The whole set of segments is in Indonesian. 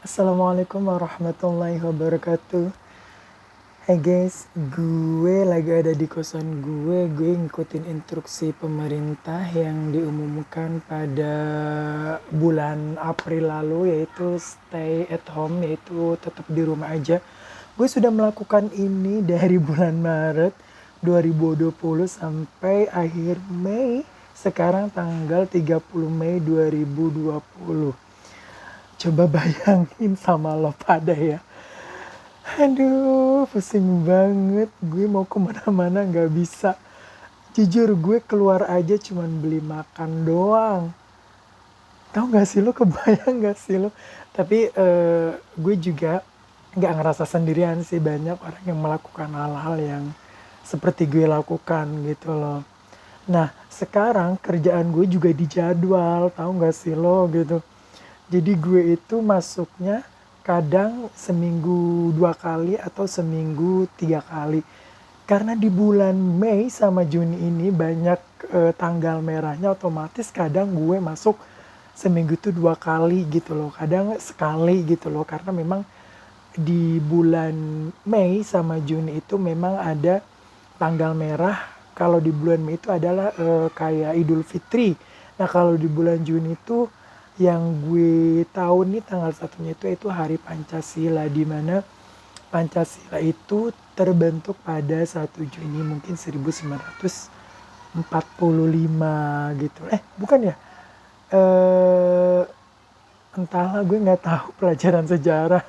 Assalamualaikum warahmatullahi wabarakatuh. Hey guys, gue lagi ada di kosan gue ngikutin instruksi pemerintah yang diumumkan pada bulan April lalu, yaitu stay at home, yaitu tetap di rumah aja. Gue sudah melakukan ini dari bulan Maret 2020 sampai akhir Mei, sekarang tanggal 30 Mei 2020. Coba bayangin sama lo pada ya. Aduh, pusing banget. Gue mau kemana-mana gak bisa. Jujur gue keluar aja cuman beli makan doang. Tahu gak sih lo, kebayang gak sih lo? Tapi gue juga gak ngerasa sendirian sih. Banyak orang yang melakukan hal-hal yang seperti gue lakukan gitu loh. Nah, sekarang kerjaan gue juga dijadwal, tahu gak sih lo gitu. Jadi gue itu masuknya kadang seminggu 2 kali atau seminggu 3 kali. Karena di bulan Mei sama Juni ini banyak tanggal merahnya, otomatis kadang gue masuk seminggu itu 2 kali gitu loh. Kadang sekali gitu loh, karena memang di bulan Mei sama Juni itu memang ada tanggal merah. Kalau di bulan Mei itu adalah kayak Idul Fitri. Nah kalau di bulan Juni itu yang gue tahu nih tanggal satunya itu Hari Pancasila, di mana Pancasila itu terbentuk pada 1 Juni mungkin 1945 gitu. Bukan ya? Eh Entahlah, gue nggak tahu pelajaran sejarah.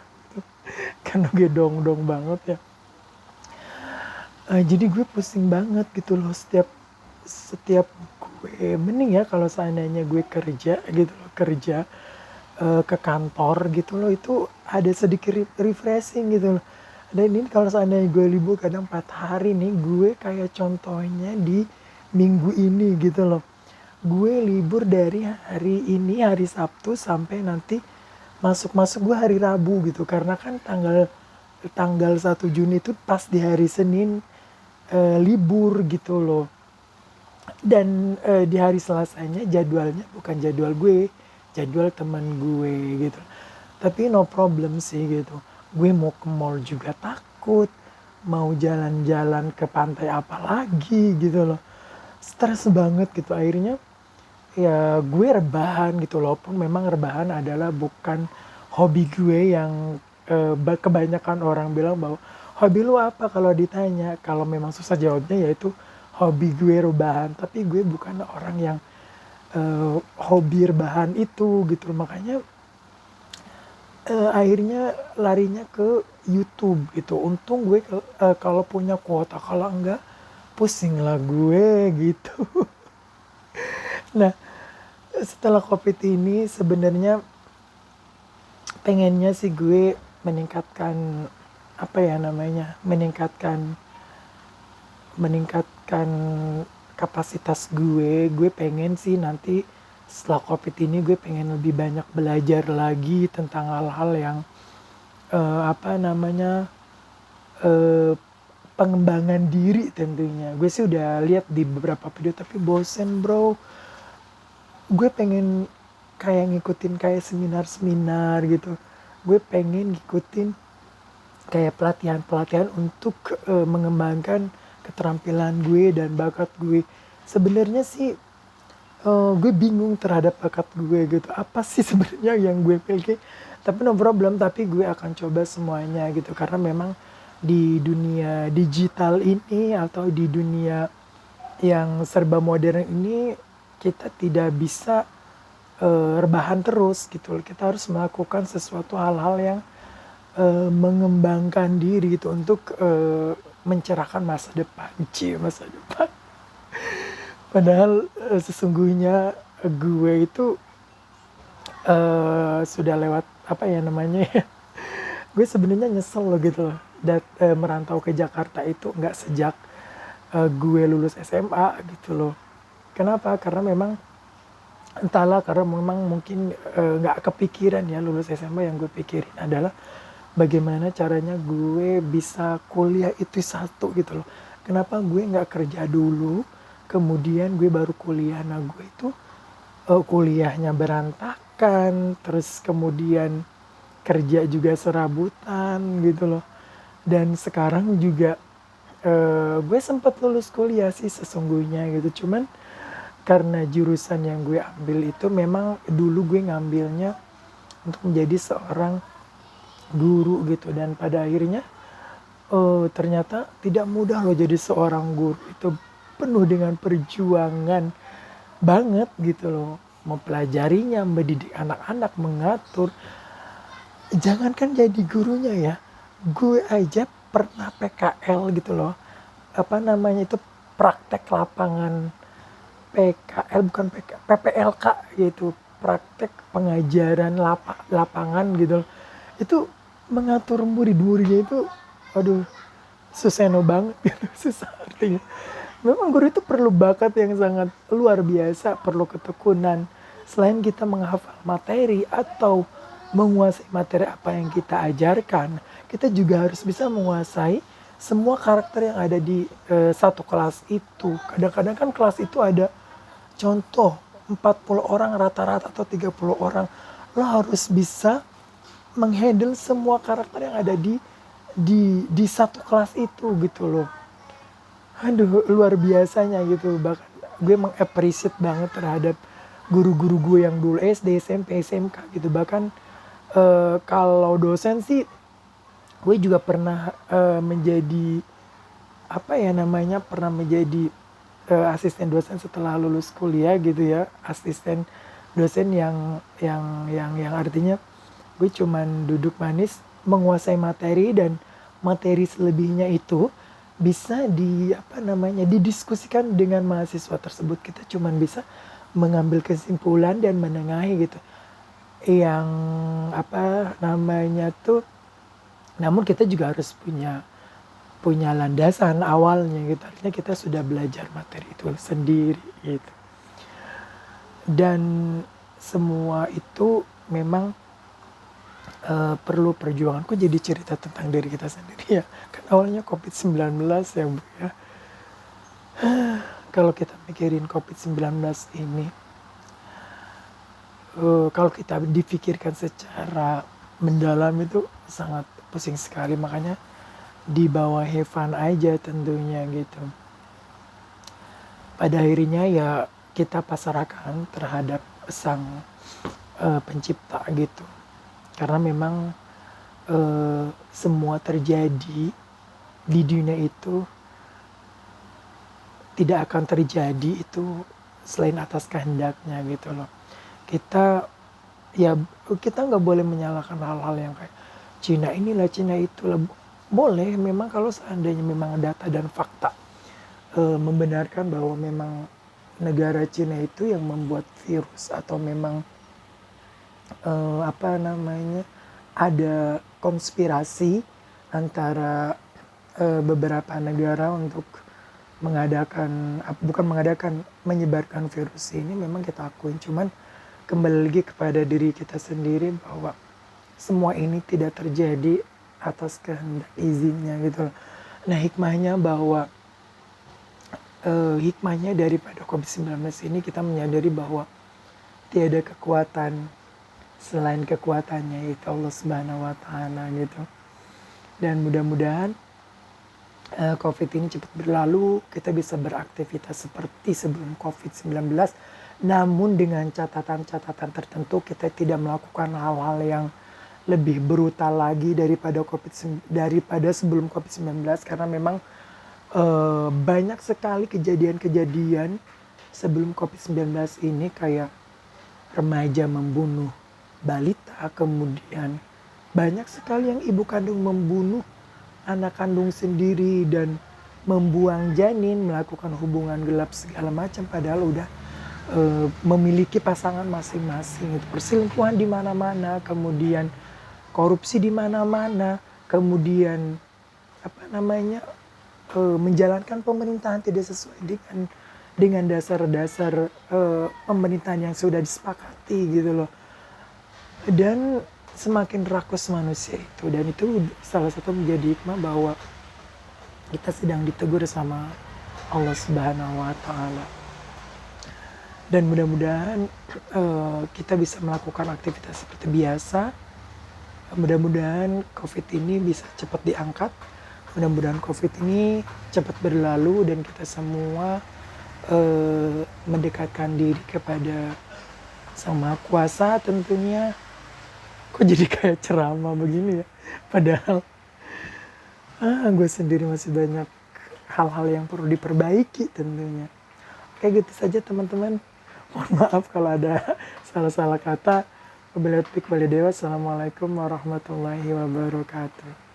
Kan gue dong-dong banget ya. Jadi gue pusing banget gitu loh, setiap setiap gue mending ya kalau seandainya gue kerja gitu loh, kerja ke kantor gitu loh, itu ada sedikit refreshing gitu loh. Dan ini kalau seandainya gue libur kadang 4 hari nih, gue kayak contohnya di minggu ini gitu loh. Gue libur dari hari ini, hari Sabtu, sampai nanti masuk-masuk gue hari Rabu gitu. Karena kan tanggal tanggal 1 Juni itu pas di hari Senin, libur gitu loh. Dan di hari Selasanya jadwalnya bukan jadwal gue, jadwal teman gue gitu. Tapi no problem sih gitu. Gue mau ke mall juga takut, mau jalan-jalan ke pantai apa lagi gitu loh. Stres banget gitu akhirnya. Ya gue rebahan gitu, walaupun memang rebahan adalah bukan hobi gue yang kebanyakan orang bilang bahwa hobi lu apa kalau ditanya. Kalau memang susah jawabnya yaitu hobi gue rebahan, tapi gue bukan orang yang hobi rebahan itu gitu. Makanya akhirnya larinya ke YouTube gitu. Untung gue kalau punya kuota, kalau enggak pusing lah gue gitu. Nah, setelah COVID ini sebenarnya pengennya sih gue meningkatkan, apa ya namanya, meningkatkan kapasitas gue pengen sih nanti setelah COVID ini gue pengen lebih banyak belajar lagi tentang hal-hal yang apa namanya, eh, pengembangan diri tentunya. Gue sih udah lihat di beberapa video tapi bosen bro. Gue pengen kayak ngikutin kayak seminar-seminar gitu. Gue pengen ngikutin kayak pelatihan-pelatihan untuk mengembangkan keterampilan gue dan bakat gue. Sebenarnya sih gue bingung terhadap bakat gue gitu. Apa sih sebenarnya yang gue pilih? Tapi no problem, tapi gue akan coba semuanya gitu. Karena memang di dunia digital ini atau di dunia yang serba modern ini kita tidak bisa rebahan terus gitu. Kita harus melakukan sesuatu hal-hal yang mengembangkan diri gitu untuk mencerahkan masa depan. Masa depan. Padahal sesungguhnya gue itu sudah lewat, apa ya namanya ya. Gue sebenarnya nyesel loh gitu loh. Merantau ke Jakarta itu nggak sejak gue lulus SMA gitu loh. Kenapa? Karena memang entahlah, karena memang mungkin nggak kepikiran ya lulus SMA. Yang gue pikirin adalah bagaimana caranya gue bisa kuliah itu satu gitu loh. Kenapa gue nggak kerja dulu, kemudian gue baru kuliah. Nah gue itu kuliahnya berantakan, terus kemudian kerja juga serabutan gitu loh. Dan sekarang juga gue sempat lulus kuliah sih sesungguhnya gitu, cuman karena jurusan yang gue ambil itu memang dulu gue ngambilnya untuk menjadi seorang guru gitu, dan pada akhirnya ternyata tidak mudah loh jadi seorang guru itu, penuh dengan perjuangan banget gitu loh, mempelajarinya, mendidik anak-anak, mengatur. Jangankan jadi gurunya ya, gue aja pernah PKL gitu loh, apa namanya itu, praktek lapangan, PKL bukan PK, PPLK gitu, praktek pengajaran lapangan gitu loh. Itu mengatur murid-muridnya itu, aduh, suseno banget gitu, susah artinya. Memang guru itu perlu bakat yang sangat luar biasa, perlu ketekunan. Selain kita menghafal materi atau menguasai materi apa yang kita ajarkan, kita juga harus bisa menguasai semua karakter yang ada di satu kelas itu. Kadang-kadang kan kelas itu ada contoh 40 orang rata-rata atau 30 orang. Lo harus bisa menghandle semua karakter yang ada di satu kelas itu gitu loh. Aduh, luar biasanya gitu. Bahkan gue mengappreciate banget terhadap guru-guru gue yang dulu SD, SMP, SMK gitu. Bahkan kalau dosen sih, gue juga pernah menjadi apa ya namanya, pernah menjadi asisten dosen setelah lulus kuliah gitu ya. Asisten dosen yang artinya gue cuman duduk manis menguasai materi, dan materi selebihnya itu bisa apa namanya, didiskusikan dengan mahasiswa tersebut. Kita cuman bisa mengambil kesimpulan dan menengahi gitu. Yang apa namanya tuh, namun kita juga harus punya landasan awalnya gitu. Artinya kita sudah belajar materi itu sendiri gitu. Dan semua itu memang perlu perjuangan. Kok jadi cerita tentang diri kita sendiri ya? Kan awalnya COVID-19 ya Bu ya. Kalau kita mikirin COVID-19 ini, kalau kita dipikirkan secara mendalam itu sangat pusing sekali. Makanya di bawah have fun aja tentunya gitu. Pada akhirnya ya kita pasrahkan terhadap sang pencipta gitu. Karena memang semua terjadi di dunia itu tidak akan terjadi itu selain atas kehendaknya gitu loh. Kita nggak boleh menyalahkan hal-hal yang kayak Cina inilah, Cina itulah. Boleh memang kalau seandainya memang data dan fakta membenarkan bahwa memang negara Cina itu yang membuat virus, atau memang apa namanya, ada konspirasi antara beberapa negara untuk menyebarkan virus ini, memang kita akuin. Cuman kembali lagi kepada diri kita sendiri bahwa semua ini tidak terjadi atas kehendak izinnya gitu loh. Nah, hikmahnya daripada COVID-19 ini, kita menyadari bahwa tiada kekuatan selain kekuatannya yaitu Allah Subhanahu wa Ta'ala gitu. Dan mudah-mudahan COVID ini cepat berlalu, kita bisa beraktivitas seperti sebelum COVID-19, namun dengan catatan-catatan tertentu. Kita tidak melakukan hal-hal yang lebih brutal lagi daripada sebelum COVID-19, karena memang banyak sekali kejadian-kejadian sebelum COVID-19 ini, kayak remaja membunuh balita, kemudian banyak sekali yang ibu kandung membunuh anak kandung sendiri dan membuang janin, melakukan hubungan gelap segala macam, padahal udah memiliki pasangan masing-masing. Perselingkuhan di mana-mana, kemudian korupsi di mana-mana, kemudian apa namanya, menjalankan pemerintahan tidak sesuai dengan dasar-dasar pemerintahan yang sudah disepakati gitu loh. Dan semakin rakus manusia itu, dan itu salah satu menjadi hikmah bahwa kita sedang ditegur sama Allah Subhanahu wa Ta'ala. Dan mudah-mudahan kita bisa melakukan aktivitas seperti biasa, Mudah-mudahan COVID ini bisa cepat diangkat, mudah-mudahan COVID ini cepat berlalu dan kita semua mendekatkan diri kepada Sang Maha Kuasa tentunya. Kok jadi kayak ceramah begini ya? Padahal gue sendiri masih banyak hal-hal yang perlu diperbaiki tentunya. Oke, gitu saja teman-teman. Mohon maaf kalau ada salah-salah kata. Wabillahi taufiq walhidayah. Wassalamualaikum warahmatullahi wabarakatuh.